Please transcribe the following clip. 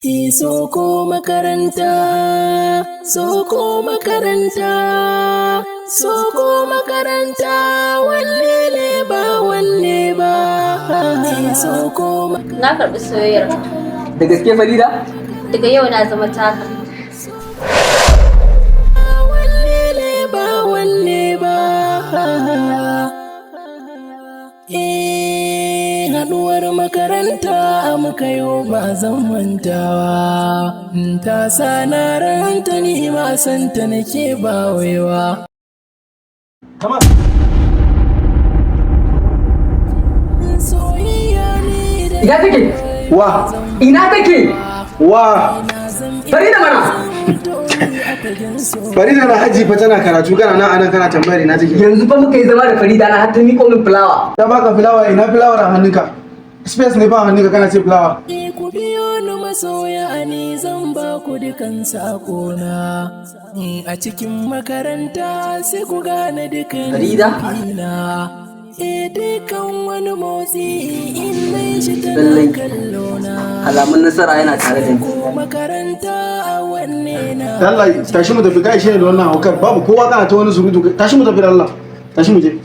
Soko makaranta, soko makaranta, soko makaranta, wanne ne ba wanne ba. Soko Na karɓi soyayyar. Da gaske Farida? Daga yau na zama taka. wanne ne ba wanne ba. Haɗuwar makaranta muka yi ba zan mantawa, ta sa na ranta ni ma santa nake ba waiwa. Soyayya ne da Ina take? Wa? Ina take? Wa? Farida mana? Farida na haji fa tana karatu kana nan anan kana tambayar ina take. Yanzu fa muka yi zama da Farida na har ta miƙo min fulawa. Ta baka fulawa, ina fulawar a hannunka? Space ne ba a hannunka kana ce fulawa. Ku biyo ni masoya ni zan ba ku dukan sakona. A cikin makaranta sai ku gane dukan Farida? fina. Dukan wani motsi in mai shi Lallai. tana kallona. Alamun nasara yana tare da ni. Ko makaranta a wanne na. Allah tashi mu tafi kai shi ne da wannan haukar babu kowa kana ta wani surutu tashi mu tafi da Allah. Tashi mu je.